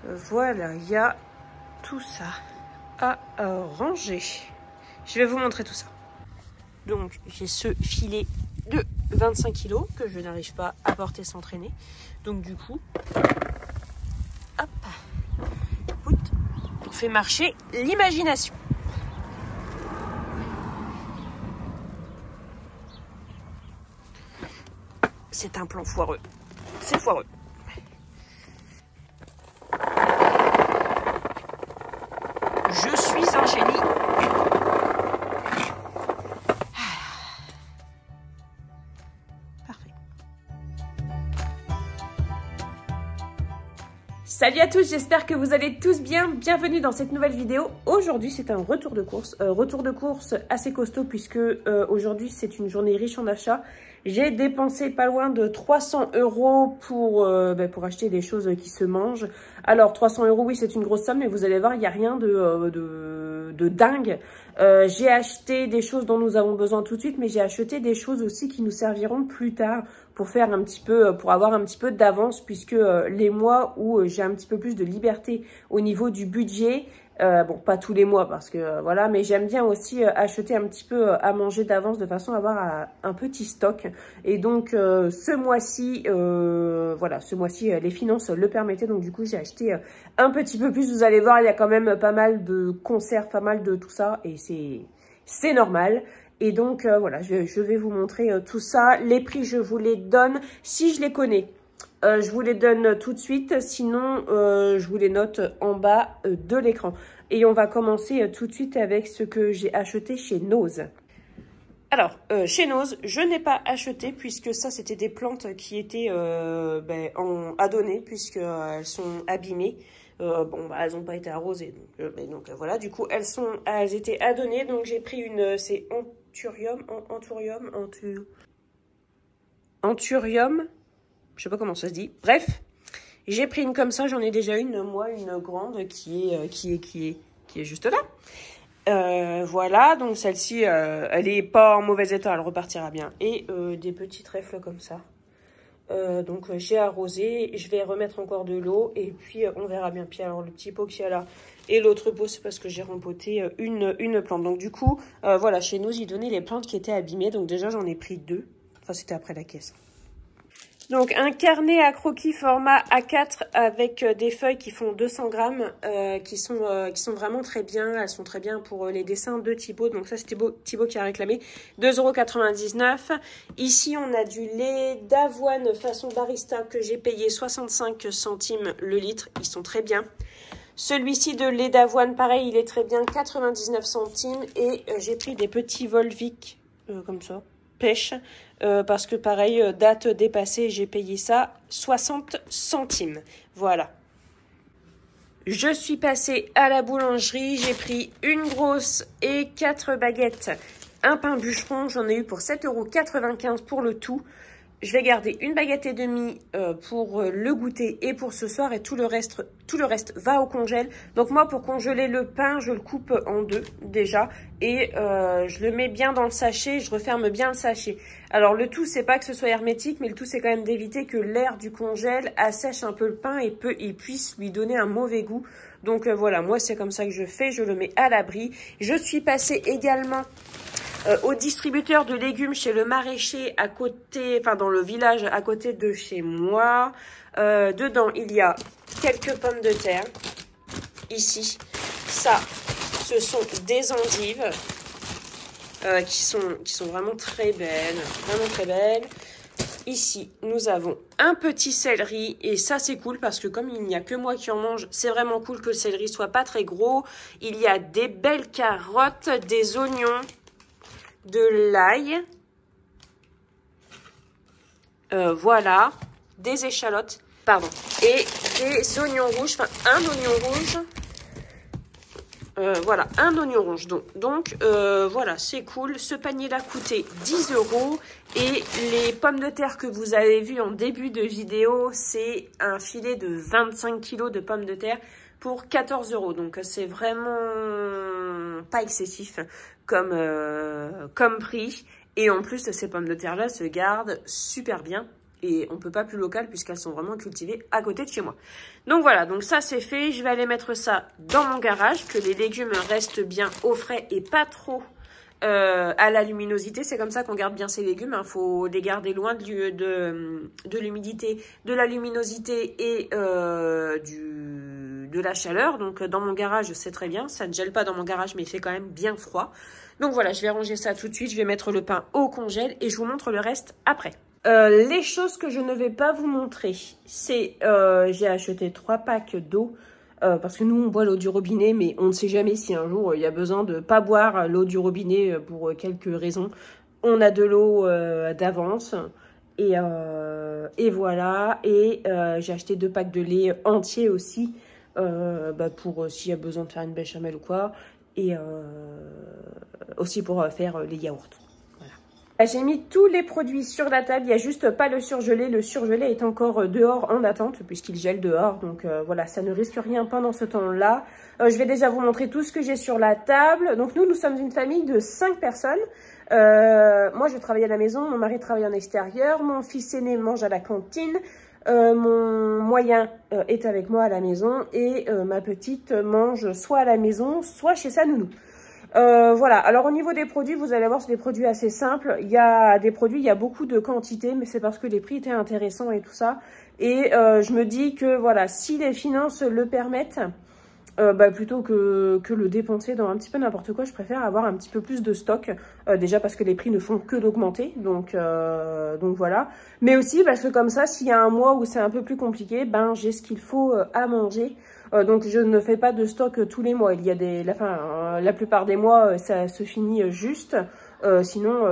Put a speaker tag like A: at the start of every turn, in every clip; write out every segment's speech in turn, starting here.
A: Voilà, il y a tout ça à ranger. Je vais vous montrer tout ça. Donc, j'ai ce filet de 25 kg que je n'arrive pas à porter sans traîner. Donc, du coup, hop, on fait marcher l'imagination. C'est un plan foireux. C'est foireux. Je suis un génie. Parfait. Salut à tous, j'espère que vous allez tous bien. Bienvenue dans cette nouvelle vidéo. Aujourd'hui, c'est un retour de course. Retour de course assez costaud puisque aujourd'hui, c'est une journée riche en achats. J'ai dépensé pas loin de 300 € pour acheter des choses qui se mangent. Alors 300 €, oui, c'est une grosse somme, mais vous allez voir, il n'y a rien de dingue. J'ai acheté des choses dont nous avons besoin tout de suite, mais j'ai acheté des choses aussi qui nous serviront plus tard pour faire un petit peu, pour avoir un petit peu d'avance, puisque les mois où j'ai un petit peu plus de liberté au niveau du budget, bon, pas tous les mois parce que voilà, mais j'aime bien aussi acheter un petit peu à manger d'avance de façon à avoir un petit stock. Et donc ce mois-ci, voilà, ce mois-ci les finances le permettaient, donc du coup j'ai acheté un petit peu plus. Vous allez voir, il y a quand même pas mal de conserves, pas mal de tout ça, et c'est normal. Et donc voilà, je vais vous montrer tout ça. Les prix, je vous les donne si je les connais. Je vous les donne tout de suite, sinon je vous les note en bas de l'écran. Et on va commencer tout de suite avec ce que j'ai acheté chez Nose. Alors, chez Nose, je n'ai pas acheté puisque ça, c'était des plantes qui étaient à donner puisqu'elles sont abîmées. Bon, bah, elles n'ont pas été arrosées. Donc voilà, du coup, elles étaient à donner. Donc j'ai pris une, c'est Anthurium. Je sais pas comment ça se dit. Bref, j'ai pris une comme ça. J'en ai déjà une, moi, une grande qui est juste là. Voilà, donc celle-ci, elle est pas en mauvais état, elle repartira bien. Et des petits trèfles comme ça. Donc j'ai arrosé, je vais remettre encore de l'eau et puis on verra bien. Puis alors le petit pot qu'il y a là et l'autre pot, c'est parce que j'ai rempoté une plante. Donc du coup, voilà, chez nous, ils donnaient les plantes qui étaient abîmées. Donc déjà, j'en ai pris 2. Enfin, c'était après la caisse. Donc un carnet à croquis format A4 avec des feuilles qui font 200 grammes, qui sont vraiment très bien. Elles sont très bien pour les dessins de Thibaut. Donc ça, c'était Thibaut qui a réclamé 2,99 €. Ici, on a du lait d'avoine façon barista que j'ai payé 65 centimes le litre. Ils sont très bien. Celui-ci de lait d'avoine, pareil, il est très bien, 99 centimes. Et j'ai pris des petits Volvic, comme ça, pêche. Parce que pareil, date dépassée, j'ai payé ça 60 centimes. Voilà. Je suis passée à la boulangerie, j'ai pris une grosse et 4 baguettes. Un pain bûcheron, j'en ai eu pour 7,95 € pour le tout. Je vais garder une baguette et demie pour le goûter et pour ce soir, et tout le reste va au congèle. Donc moi, pour congeler le pain, je le coupe en deux déjà et je le mets bien dans le sachet, je referme bien le sachet. Alors le tout, c'est pas que ce soit hermétique, mais le tout, c'est quand même d'éviter que l'air du congèle assèche un peu le pain et puisse lui donner un mauvais goût. Donc voilà, moi c'est comme ça que je fais, je le mets à l'abri. Je suis passée également au distributeur de légumes chez le maraîcher à côté, enfin dans le village à côté de chez moi. Dedans, il y a quelques pommes de terre. Ici, ça, ce sont des endives qui sont vraiment très belles, vraiment très belles. Ici, nous avons un petit céleri et ça, c'est cool parce que comme il n'y a que moi qui en mange, c'est vraiment cool que le céleri soit pas très gros. Il y a des belles carottes, des oignons, de l'ail, voilà, des échalotes, pardon, et des oignons rouges, enfin un oignon rouge, voilà, un oignon rouge. Donc voilà, c'est cool. Ce panier-là coûtait 10 € et les pommes de terre que vous avez vues en début de vidéo, c'est un filet de 25 kg de pommes de terre pour 14 €. Donc c'est vraiment pas excessif comme prix. Et en plus, ces pommes de terre là se gardent super bien Et on peut pas plus local puisqu'elles sont vraiment cultivées à côté de chez moi. Donc voilà, donc ça c'est fait. Je vais aller mettre ça dans mon garage, que les légumes restent bien au frais et pas trop à la luminosité. C'est comme ça qu'on garde bien ces légumes. Il faut les garder loin de l'humidité, de la luminosité et de la chaleur. Donc dans mon garage, c'est très bien. Ça ne gèle pas dans mon garage, mais il fait quand même bien froid. Donc voilà, je vais ranger ça tout de suite. Je vais mettre le pain au congèle et je vous montre le reste après. Les choses que je ne vais pas vous montrer, c'est j'ai acheté 3 packs d'eau. Parce que nous, on boit l'eau du robinet, mais on ne sait jamais si un jour, il y a besoin de ne pas boire l'eau du robinet pour quelques raisons. On a de l'eau d'avance. Et voilà. Et j'ai acheté 2 packs de lait entier aussi, pour s'il y a besoin de faire une béchamel ou quoi. Et aussi pour faire les yaourts. J'ai mis tous les produits sur la table, il n'y a juste pas le surgelé. Le surgelé est encore dehors en attente puisqu'il gèle dehors. Donc voilà, ça ne risque rien pendant ce temps-là. Je vais déjà vous montrer tout ce que j'ai sur la table. Donc nous sommes une famille de 5 personnes. Moi, je travaille à la maison, mon mari travaille en extérieur, mon fils aîné mange à la cantine. Mon moyen est avec moi à la maison et ma petite mange soit à la maison, soit chez sa nounou. Voilà, alors au niveau des produits, vous allez voir, c'est des produits assez simples. Il y a des produits, il y a beaucoup de quantité, mais c'est parce que les prix étaient intéressants et tout ça. Et je me dis que voilà, si les finances le permettent, plutôt que le dépenser dans un petit peu n'importe quoi, je préfère avoir un petit peu plus de stock. Déjà parce que les prix ne font que d'augmenter, donc voilà. Mais aussi parce que comme ça, s'il y a un mois où c'est un peu plus compliqué, j'ai ce qu'il faut à manger. Donc je ne fais pas de stock tous les mois. Il y a la plupart des mois, ça se finit juste. Sinon,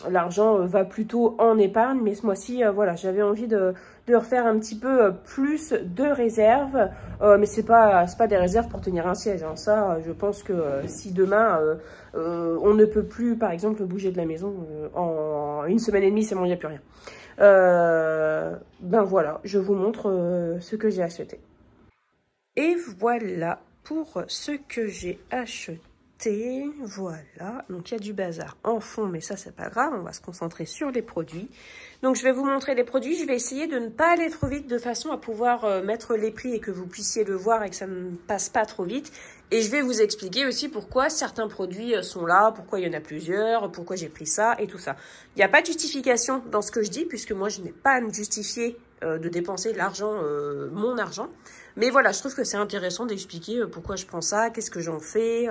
A: l'argent va plutôt en épargne. Mais ce mois-ci, voilà, j'avais envie de refaire un petit peu plus de réserves. Mais c'est pas des réserves pour tenir un siège. Hein. Ça, je pense que si demain, on ne peut plus, par exemple, bouger de la maison, en 1 semaine et demie, c'est bon, il n'y a plus rien. Voilà, je vous montre ce que j'ai acheté. Et voilà pour ce que j'ai acheté. Voilà, donc il y a du bazar en fond, mais ça c'est pas grave, on va se concentrer sur les produits. Donc je vais vous montrer les produits, je vais essayer de ne pas aller trop vite de façon à pouvoir mettre les prix et que vous puissiez le voir et que ça ne passe pas trop vite. Et je vais vous expliquer aussi pourquoi certains produits sont là, pourquoi il y en a plusieurs, pourquoi j'ai pris ça et tout ça. Il n'y a pas de justification dans ce que je dis, puisque moi je n'ai pas à me justifier de dépenser l'argent, mon argent. Mais voilà, je trouve que c'est intéressant d'expliquer pourquoi je prends ça, qu'est-ce que j'en fais.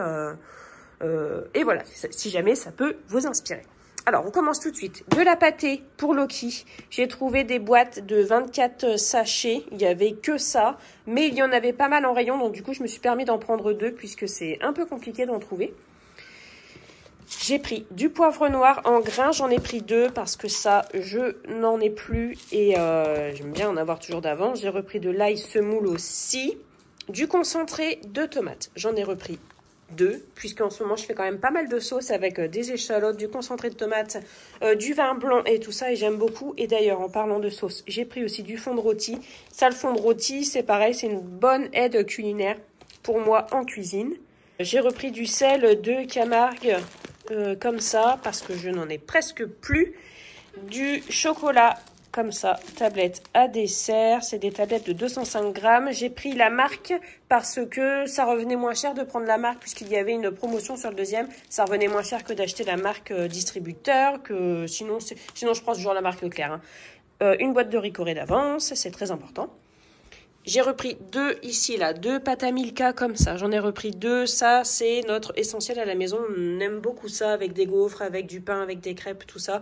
A: Et voilà, si jamais ça peut vous inspirer. Alors, on commence tout de suite. De la pâtée pour Loki. J'ai trouvé des boîtes de 24 sachets. Il n'y avait que ça. Mais il y en avait pas mal en rayon. Donc, du coup, je me suis permis d'en prendre 2 puisque c'est un peu compliqué d'en trouver. J'ai pris du poivre noir en grains, j'en ai pris 2 parce que ça, je n'en ai plus et j'aime bien en avoir toujours d'avant. J'ai repris de l'ail semoule aussi, du concentré de tomates. J'en ai repris 2 puisqu'en ce moment, je fais quand même pas mal de sauces avec des échalotes, du concentré de tomates, du vin blanc et tout ça et j'aime beaucoup. Et d'ailleurs, en parlant de sauce, j'ai pris aussi du fond de rôti. Ça, le fond de rôti, c'est pareil, c'est une bonne aide culinaire pour moi en cuisine. J'ai repris du sel de Camargue. Comme ça, parce que je n'en ai presque plus. Du chocolat, comme ça, tablette à dessert. C'est des tablettes de 205 grammes. J'ai pris la marque parce que ça revenait moins cher de prendre la marque, puisqu'il y avait une promotion sur le deuxième. Ça revenait moins cher que d'acheter la marque distributeur, que sinon je prends toujours la marque Leclerc. Hein. Une boîte de Ricoré d'avance, c'est très important. J'ai repris 2 ici, là, 2 pâtes à Milka comme ça. J'en ai repris 2. Ça, c'est notre essentiel à la maison. On aime beaucoup ça avec des gaufres, avec du pain, avec des crêpes, tout ça.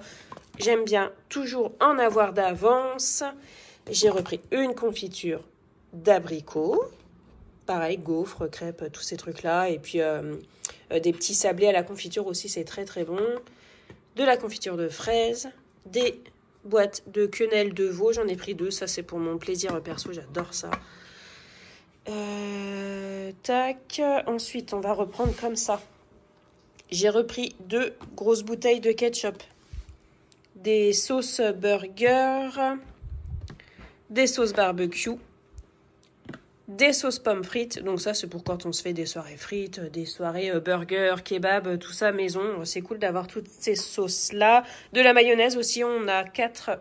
A: J'aime bien toujours en avoir d'avance. J'ai repris une confiture d'abricots. Pareil, gaufres, crêpes, tous ces trucs-là. Et puis, des petits sablés à la confiture aussi, c'est très très bon. De la confiture de fraises. Des boîte de quenelles de veau, j'en ai pris 2, ça c'est pour mon plaisir perso, j'adore ça. Tac, ensuite on va reprendre comme ça. J'ai repris 2 grosses bouteilles de ketchup, des sauces burger, des sauces barbecue, des sauces pommes frites. Donc ça, c'est pour quand on se fait des soirées frites, des soirées burger, kebab, tout ça maison. C'est cool d'avoir toutes ces sauces-là. De la mayonnaise aussi, on a 4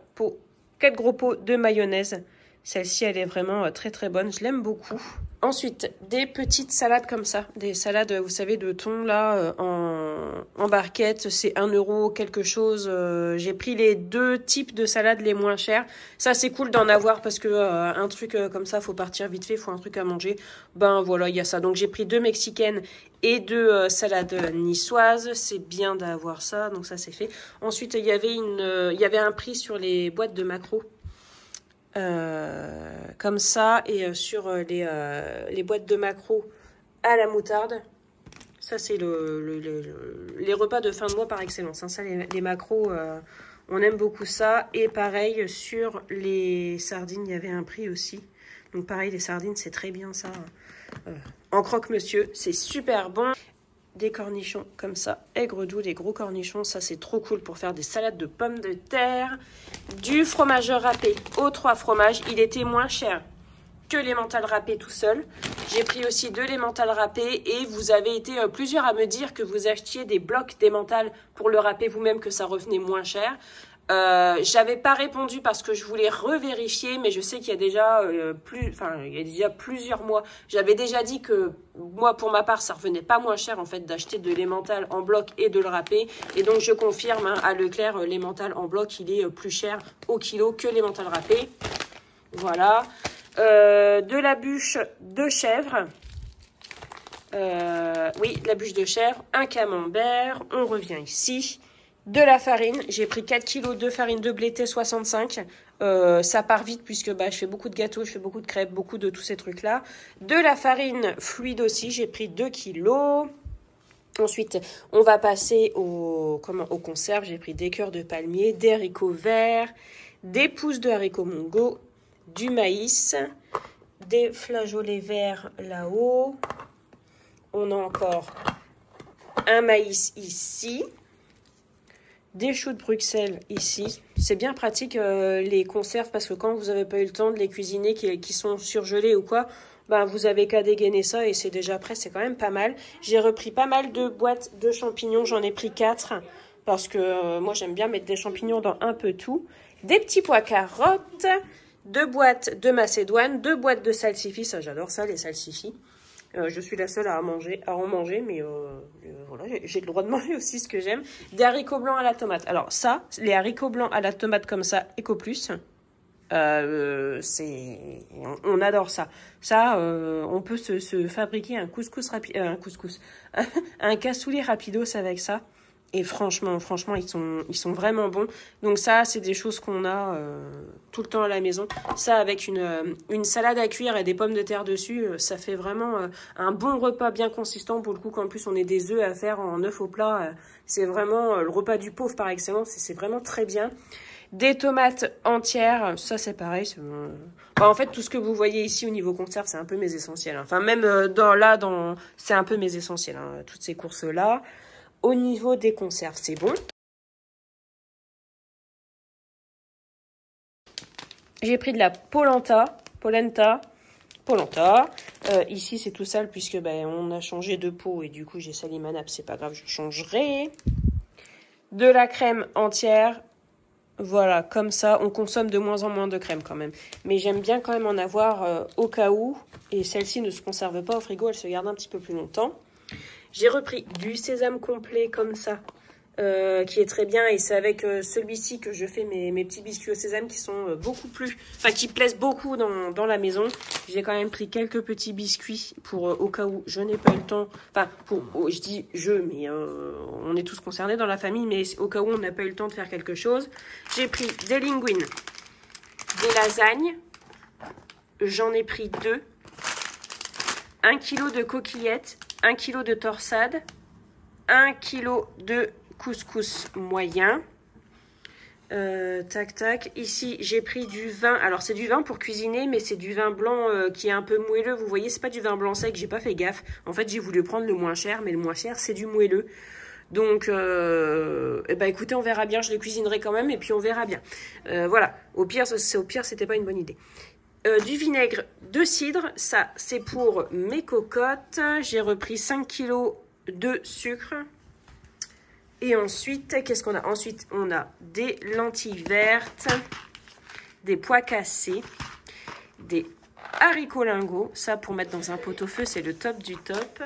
A: gros pots de mayonnaise. Celle-ci, elle est vraiment très très bonne. Je l'aime beaucoup. Ensuite, des petites salades comme ça. Des salades, vous savez, de thon là, en barquette. C'est 1 euro quelque chose. J'ai pris les 2 types de salades les moins chers. Ça, c'est cool d'en avoir parce que un truc comme ça, faut partir vite fait, faut un truc à manger. Ben voilà, il y a ça. Donc, j'ai pris 2 mexicaines et 2 salades niçoises. C'est bien d'avoir ça. Donc, ça, c'est fait. Ensuite, il y avait un prix sur les boîtes de maquereaux. Comme ça, et sur les boîtes de maquereaux à la moutarde. Ça, c'est les repas de fin de mois par excellence. Hein. Ça, les maquereaux, on aime beaucoup ça. Et pareil, sur les sardines, il y avait un prix aussi. Donc pareil, les sardines, c'est très bien ça. En croque-monsieur, c'est super bon. Des cornichons comme ça, aigre doux, des gros cornichons, ça c'est trop cool pour faire des salades de pommes de terre. Du fromage râpé aux 3 fromages, il était moins cher que l'emmental râpé tout seul. J'ai pris aussi de l'emmental râpé et vous avez été plusieurs à me dire que vous achetiez des blocs d'emmental pour le râper vous-même, que ça revenait moins cher. J'avais pas répondu parce que je voulais revérifier, mais je sais qu'il y a déjà plusieurs mois, j'avais déjà dit que moi pour ma part ça revenait pas moins cher en fait d'acheter de l'emmental en bloc et de le râper, et donc je confirme hein, à Leclerc, l'emmental en bloc il est plus cher au kilo que l'emmental râpé. Voilà. De la bûche de chèvre. Oui, la bûche de chèvre, un camembert, on revient ici. De la farine, j'ai pris 4 kg de farine de blé T65. Ça part vite puisque je fais beaucoup de gâteaux, je fais beaucoup de crêpes, beaucoup de tous ces trucs-là. De la farine fluide aussi, j'ai pris 2 kg. Ensuite, on va passer aux conserves. J'ai pris des cœurs de palmier, des haricots verts, des pousses de haricots mongo, du maïs, des flageolets verts là-haut. On a encore un maïs ici. Des choux de Bruxelles ici. C'est bien pratique les conserves parce que quand vous n'avez pas eu le temps de les cuisiner, qui sont surgelés ou quoi, ben vous avez qu'à dégainer ça et c'est déjà prêt, c'est quand même pas mal. J'ai repris pas mal de boîtes de champignons, j'en ai pris 4 parce que moi j'aime bien mettre des champignons dans un peu tout. Des petits pois carottes, 2 boîtes de macédoine, 2 boîtes de salsifis, ça j'adore ça les salsifis. Je suis la seule à en manger, mais voilà, j'ai le droit de manger aussi ce que j'aime. Des haricots blancs à la tomate. Alors ça, les haricots blancs à la tomate comme ça, EcoPlus, on adore ça. Ça, on peut se fabriquer un couscous rapide, un cassoulet rapidos avec ça. Et franchement, ils sont vraiment bons. Donc ça, c'est des choses qu'on a tout le temps à la maison. Ça, avec une salade à cuire et des pommes de terre dessus, ça fait vraiment un bon repas bien consistant. Pour le coup, qu'en plus, on ait des œufs à faire en œufs au plat. C'est vraiment le repas du pauvre par excellence. C'est vraiment très bien. Des tomates entières, ça c'est pareil. En fait, tout ce que vous voyez ici au niveau conserve, c'est un peu mes essentiels. Hein. Enfin, même c'est un peu mes essentiels, hein, toutes ces courses-là. Au niveau des conserves, c'est bon. J'ai pris de la polenta. Ici, c'est tout sale puisque on a changé de pot et du coup, j'ai sali ma nappe. C'est pas grave, je changerai. De la crème entière. Voilà, comme ça, on consomme de moins en moins de crème quand même. Mais j'aime bien quand même en avoir au cas où. Et celle-ci ne se conserve pas au frigo, elle se garde un petit peu plus longtemps. J'ai repris du sésame complet comme ça, qui est très bien. Et c'est avec celui-ci que je fais mes petits biscuits au sésame qui sont qui plaisent beaucoup dans la maison. J'ai quand même pris quelques petits biscuits pour au cas où je n'ai pas eu le temps. Enfin, je dis je, mais on est tous concernés dans la famille, mais au cas où on n'a pas eu le temps de faire quelque chose. J'ai pris des linguines, des lasagnes. J'en ai pris 2. 1 kg de coquillettes. 1 kg de torsade, 1 kg de couscous moyen. Ici, j'ai pris du vin. Alors, c'est du vin pour cuisiner, mais c'est du vin blanc qui est un peu moelleux. Vous voyez, c'est pas du vin blanc sec, j'ai pas fait gaffe. En fait, j'ai voulu prendre le moins cher, mais le moins cher, c'est du moelleux. Donc, écoutez, on verra bien. Je le cuisinerai quand même, et puis on verra bien. Voilà. Au pire, c'était pas une bonne idée. Du vinaigre de cidre. Ça, c'est pour mes cocottes. J'ai repris 5 kg de sucre. Et ensuite, qu'est-ce qu'on a? Ensuite, on a des lentilles vertes, des pois cassés, des haricots lingots. Ça, pour mettre dans un pot-au-feu, c'est le top du top.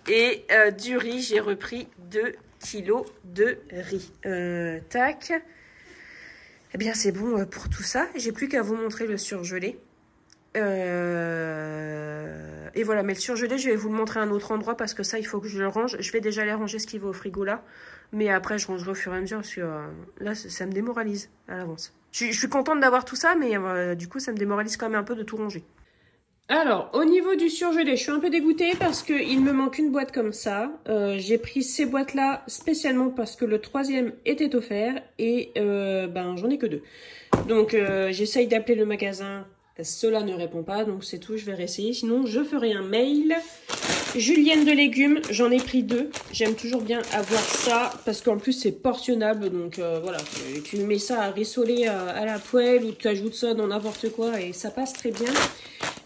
A: Et du riz, j'ai repris 2 kg de riz. Tac. Eh bien, c'est bon pour tout ça. J'ai plus qu'à vous montrer le surgelé. Et voilà, mais le surgelé, je vais vous le montrer à un autre endroit parce que ça, il faut que je le range. Je vais déjà aller ranger ce qui va au frigo là. Mais après, je rangerai au fur et à mesure parce que là, ça me démoralise à l'avance. Je suis contente d'avoir tout ça, mais du coup, ça me démoralise quand même un peu de tout ranger. Alors, au niveau du surgelé, je suis un peu dégoûtée parce qu'il me manque une boîte comme ça. J'ai pris ces boîtes-là spécialement parce que le 3e était offert et j'en ai que 2. Donc, j'essaye d'appeler le magasin. Cela ne répond pas, donc c'est tout. Je vais réessayer. Sinon, je ferai un mail. Julienne de légumes, j'en ai pris 2. J'aime toujours bien avoir ça parce qu'en plus, c'est portionnable. Donc, voilà, tu mets ça à rissoler à la poêle ou tu ajoutes ça dans n'importe quoi et ça passe très bien.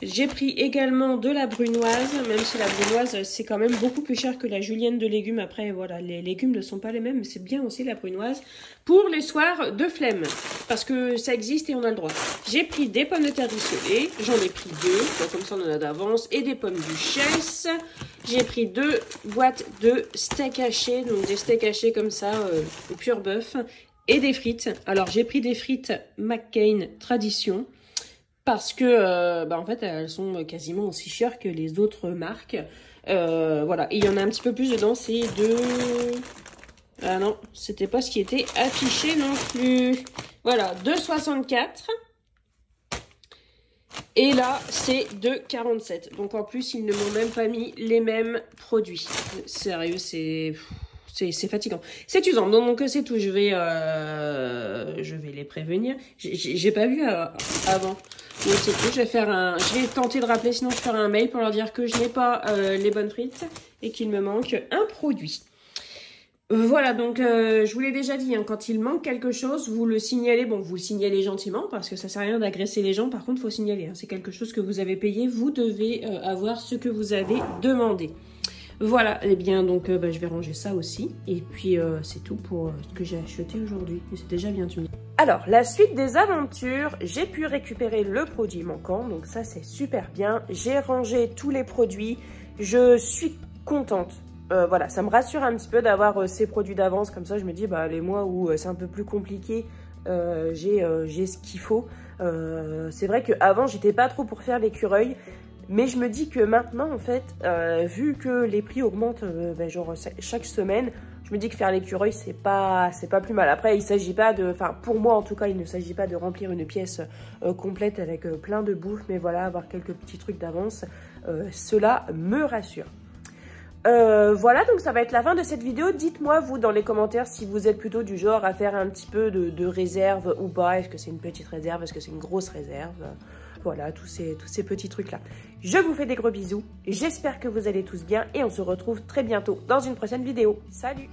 A: J'ai pris également de la brunoise, même si la brunoise, c'est quand même beaucoup plus cher que la julienne de légumes. Après, voilà, les légumes ne sont pas les mêmes, mais c'est bien aussi la brunoise pour les soirs de flemme, parce que ça existe et on a le droit. J'ai pris des pommes de terre rissolées, j'en ai pris 2, comme ça on en a d'avance, et des pommes duchesse. J'ai pris 2 boîtes de steak haché, donc des steaks hachés comme ça, au pur bœuf, et des frites. Alors, j'ai pris des frites McCain Tradition, parce que, en fait, elles sont quasiment aussi chères que les autres marques. Voilà, et il y en a un petit peu plus dedans, c'est de... Ah non, c'était pas ce qui était affiché non plus. Voilà, 2,64. Et là, c'est 2,47. Donc en plus, ils ne m'ont même pas mis les mêmes produits. Sérieux, c'est fatigant. C'est usant. Donc c'est tout. Je vais les prévenir. J'ai pas vu avant. Donc c'est tout. Je vais tenter de rappeler. Sinon, je ferai un mail pour leur dire que je n'ai pas les bonnes frites et qu'il me manque un produit. Voilà, donc je vous l'ai déjà dit, hein, quand il manque quelque chose, vous le signalez. Bon, vous le signalez gentiment parce que ça sert à rien d'agresser les gens. Par contre, il faut signaler. Hein, c'est quelque chose que vous avez payé. Vous devez avoir ce que vous avez demandé. Voilà, et bien donc je vais ranger ça aussi. Et puis c'est tout pour ce que j'ai acheté aujourd'hui. C'est déjà bien tué. Alors, la suite des aventures, j'ai pu récupérer le produit manquant. Donc ça, c'est super bien. J'ai rangé tous les produits. Je suis contente. Voilà, ça me rassure un petit peu d'avoir ces produits d'avance. Comme ça, je me dis, les mois où c'est un peu plus compliqué, j'ai ce qu'il faut. C'est vrai qu'avant, j'étais pas trop pour faire l'écureuil. Mais je me dis que maintenant, en fait, vu que les prix augmentent genre chaque semaine, je me dis que faire l'écureuil, c'est pas plus mal. Après, il s'agit pas de... Enfin, pour moi, en tout cas, il ne s'agit pas de remplir une pièce complète avec plein de bouffe. Mais voilà, avoir quelques petits trucs d'avance, cela me rassure. Voilà, donc ça va être la fin de cette vidéo. Dites-moi, vous, dans les commentaires, si vous êtes plutôt du genre à faire un petit peu de réserve ou pas. Est-ce que c'est une petite réserve? Est-ce que c'est une grosse réserve? Voilà, tous ces petits trucs-là. Je vous fais des gros bisous. J'espère que vous allez tous bien et on se retrouve très bientôt dans une prochaine vidéo. Salut!